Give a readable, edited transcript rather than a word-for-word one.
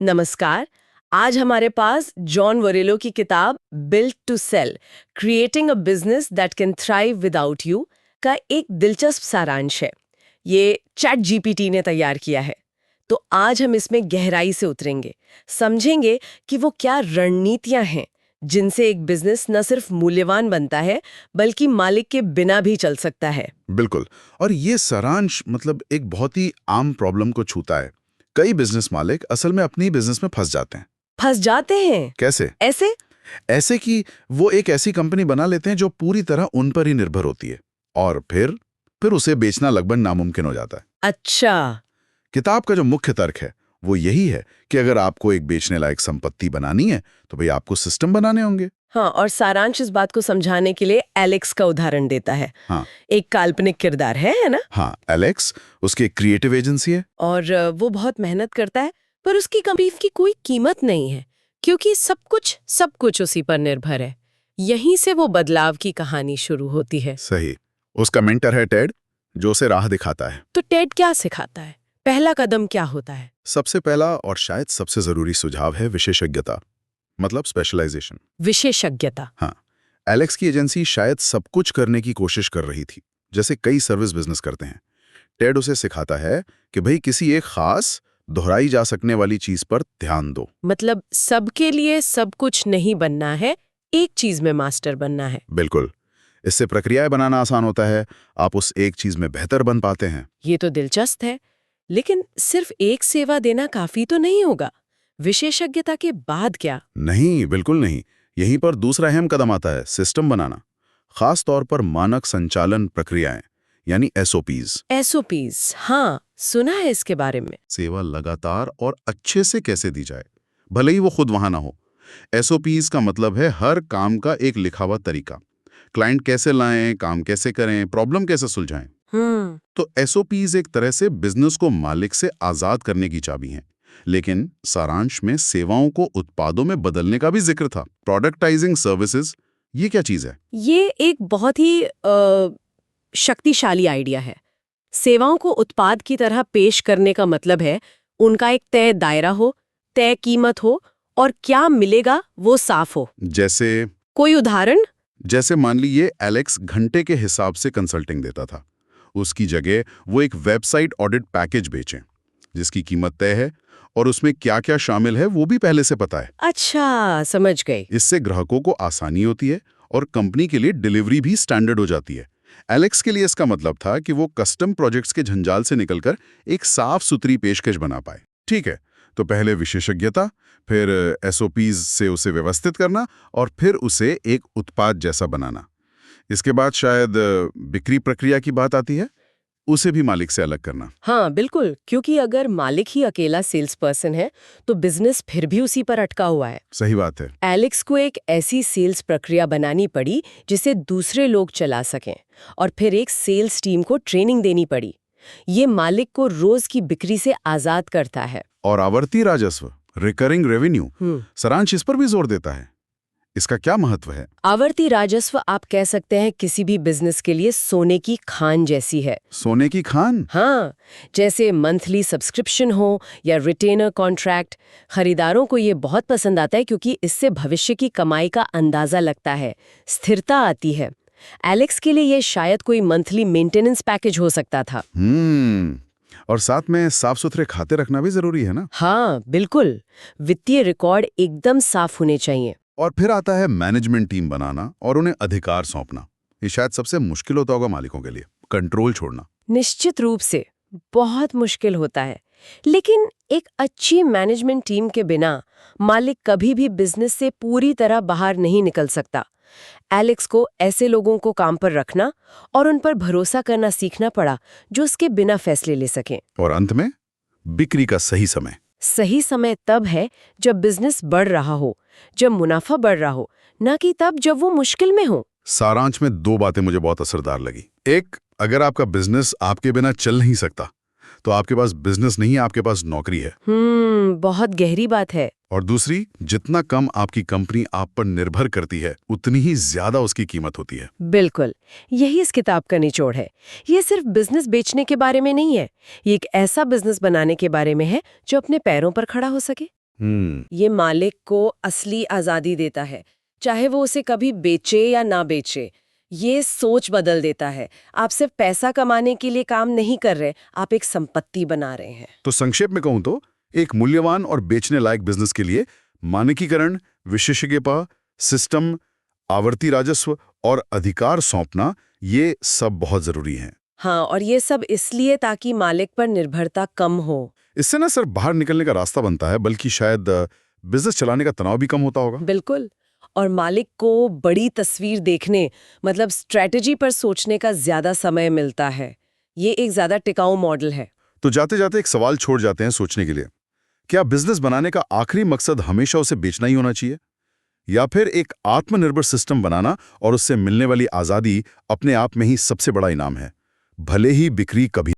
नमस्कार। आज हमारे पास जॉन वरेलो की किताब built to sell, creating a business that can thrive without you का एक दिलचस्प सारांश है। ये चैट जीपीटी ने तैयार किया है। तो आज हम इसमें गहराई से उतरेंगे, समझेंगे कि वो क्या रणनीतियां हैं जिनसे एक बिजनेस न सिर्फ मूल्यवान बनता है बल्कि मालिक के बिना भी चल सकता है। बिल्कुल। और ये सारांश एक बहुत ही आम प्रॉब्लम को छूता है। कई बिजनेस मालिक असल में अपनी बिजनेस में फंस जाते हैं। फंस जाते हैं? कैसे? ऐसे कि वो एक ऐसी कंपनी बना लेते हैं जो पूरी तरह उन पर ही निर्भर होती है और फिर उसे बेचना लगभग नामुमकिन हो जाता है। अच्छा। किताब का जो मुख्य तर्क है वो यही है कि अगर आपको एक बेचने लायक संपत्ति बनानी है तो भाई आपको सिस्टम बनाने होंगे। हाँ, और सारांश इस बात को समझाने के लिए एलेक्स का उदाहरण देता है। हाँ, एक काल्पनिक किरदार है ना? हाँ, एलेक्स उसकी एक क्रिएटिव एजेंसी है और वो बहुत मेहनत करता है, पर उसकी कंपनी की कोई कीमत नहीं है क्योंकि सब कुछ उसी पर निर्भर है। यहीं से वो बदलाव की कहानी शुरू होती है। सही। उसका मेंटर है टेड, जो उसे राह दिखाता है। तो टेड क्या सिखाता है? पहला कदम क्या होता है? सबसे पहला और शायद सबसे जरूरी सुझाव है विशेषज्ञता, मतलब स्पेशलाइजेशन। विशेषज्ञता। हाँ, एलेक्स की एजेंसी शायद सब कुछ करने की कोशिश कर रही थी, जैसे कई सर्विस बिजनेस करते हैं। टेड उसे सिखाता है कि भाई किसी एक खास दोहराई जा सकने वाली चीज पर ध्यान दो। मतलब सबके लिए सब कुछ नहीं बनना है, एक चीज में मास्टर बनना है। बिल्कुल। इससे प्रक्रियाएं बनाना आसान होता है, आप उस एक चीज में बेहतर बन पाते हैं। ये तो दिलचस्प है, लेकिन सिर्फ एक सेवा देना काफी तो नहीं होगा। विशेषज्ञता के बाद क्या? नहीं, बिल्कुल नहीं। यहीं पर दूसरा अहम कदम आता है, सिस्टम बनाना। खास तौर पर मानक संचालन प्रक्रियाएं, यानी एसओपीज। एसओपीज, हाँ, सुना है इसके बारे में। सेवा लगातार और अच्छे से कैसे दी जाए, भले ही वो खुद वहां ना हो। एसओपीज का मतलब है हर काम का एक लिखा हुआ तरीका। क्लाइंट कैसे लाएं, काम कैसे करें, प्रॉब्लम कैसे सुलझाएं। तो एसओपीज एक तरह से बिजनेस को मालिक से आजाद करने की चाबी हैं। लेकिन सारांश में सेवाओं को उत्पादों में बदलने का भी जिक्र था। प्रोडक्टाइजिंग सर्विसेज, ये क्या चीज है? ये एक बहुत ही शक्तिशाली आइडिया है। सेवाओं को उत्पाद की तरह पेश करने का मतलब है उनका एक तय दायरा हो, तय कीमत हो और क्या मिलेगा वो साफ हो। जैसे? कोई उदाहरण? जैसे मान लीजिए एलेक्स घंटे के हिसाब से कंसल्टिंग देता था। उसकी जगह वो एक वेबसाइट ऑडिट पैकेज बेचें जिसकी कीमत तय है और उसमें क्या क्या शामिल है वो भी पहले से पता है। अच्छा, समझ गई। इससे ग्राहकों को आसानी होती है और कंपनी के लिए डिलीवरी भी स्टैंडर्ड हो जाती है। एलेक्स के लिए इसका मतलब था कि वो कस्टम प्रोजेक्ट्स के झंझाल से निकलकर एक साफ सुथरी पेशकश बना पाए। ठीक है, तो पहले विशेषज्ञता, फिर एसओपीज से उसे व्यवस्थित करना और फिर उसे एक उत्पाद जैसा बनाना। इसके बाद शायद बिक्री प्रक्रिया की बात आती है, उसे भी मालिक से अलग करना। हाँ बिल्कुल, क्योंकि अगर मालिक ही अकेला सेल्स पर्सन है तो बिजनेस फिर भी उसी पर अटका हुआ है। सही बात है। एलेक्स को एक ऐसी सेल्स प्रक्रिया बनानी पड़ी जिसे दूसरे लोग चला सकें और फिर एक सेल्स टीम को ट्रेनिंग देनी पड़ी। ये मालिक को रोज की बिक्री से आजाद करता है। और आवर्ती राजस्व, रिकरिंग रेवेन्यू, सारांश इस पर भी जोर देता है। इसका क्या महत्व है? आवर्ती राजस्व आप कह सकते हैं किसी भी बिजनेस के लिए सोने की खान जैसी है। सोने की खान? हाँ, जैसे मंथली सब्सक्रिप्शन हो या रिटेनर कॉन्ट्रैक्ट। खरीदारों को ये बहुत पसंद आता है क्योंकि इससे भविष्य की कमाई का अंदाजा लगता है, स्थिरता आती है। एलेक्स के लिए ये शायद कोई मंथली मेंटेनेंस पैकेज हो सकता था। और साथ में साफ सुथरे खाते रखना भी जरूरी है ना? हाँ बिल्कुल, वित्तीय रिकॉर्ड एकदम साफ होने चाहिए। और फिर आता है मैनेजमेंट टीम बनाना और उन्हें अधिकार सौंपना। ये शायद सबसे मुश्किल होता होगा मालिकों के लिए, कंट्रोल छोड़ना। निश्चित रूप से बहुत मुश्किल होता है, लेकिन एक अच्छी मैनेजमेंट टीम के बिना मालिक कभी भी बिजनेस से पूरी तरह बाहर नहीं निकल सकता। एलेक्स को ऐसे लोगों को काम पर रखना और उन पर भरोसा करना सीखना पड़ा जो उसके बिना फैसले ले सकें। और अंत में बिक्री का सही समय। सही समय तब है जब बिजनेस बढ़ रहा हो, जब मुनाफा बढ़ रहा हो, न कि तब जब वो मुश्किल में हो। सारांश में दो बातें मुझे बहुत असरदार लगी। एक, अगर आपका बिजनेस आपके बिना चल नहीं सकता तो आपके पास बिजनेस नहीं, आपके पास नौकरी है। बहुत गहरी बात है। और दूसरी, जितना कम आपकी कंपनी आप पर निर्भर करती है उतनी ही ज्यादा उसकी कीमत होती है। बिल्कुल, यही इस किताब का निचोड़ है। ये सिर्फ बिजनेस बेचने के बारे में नहीं है, ये एक ऐसा बिजनेस बनाने के बारे में है जो अपने पैरों पर खड़ा हो सके। ये मालिक को असली आजादी देता है, चाहे वो उसे कभी बेचे या ना बेचे। ये सोच बदल देता है। आप सिर्फ पैसा कमाने के लिए काम नहीं कर रहे, आप एक संपत्ति बना रहे हैं। तो संक्षेप में कहूं तो एक मूल्यवान और बेचने लायक बिजनेस के लिए मानकीकरण, विशेषज्ञता, सिस्टम, आवर्ती राजस्व और अधिकार सौंपना, ये सब बहुत जरूरी हैं। हाँ, और ये सब इसलिए ताकि मालिक पर निर्भरता कम हो। इससे ना सिर्फ बाहर निकलने का रास्ता बनता है, बल्कि शायद बिजनेस चलाने का तनाव भी कम होता होगा। बिल्कुल। और मालिक को बड़ी तस्वीर देखने, मतलब स्ट्रैटेजी पर सोचने का ज्यादा समय मिलता है। ये एक ज्यादा टिकाऊ मॉडल है। तो जाते जाते एक सवाल छोड़ जाते हैं सोचने के लिए, क्या बिजनेस बनाने का आखिरी मकसद हमेशा उसे बेचना ही होना चाहिए, या फिर एक आत्मनिर्भर सिस्टम बनाना और उससे मिलने वाली आजादी अपने आप में ही सबसे बड़ा इनाम है, भले ही बिक्री कभी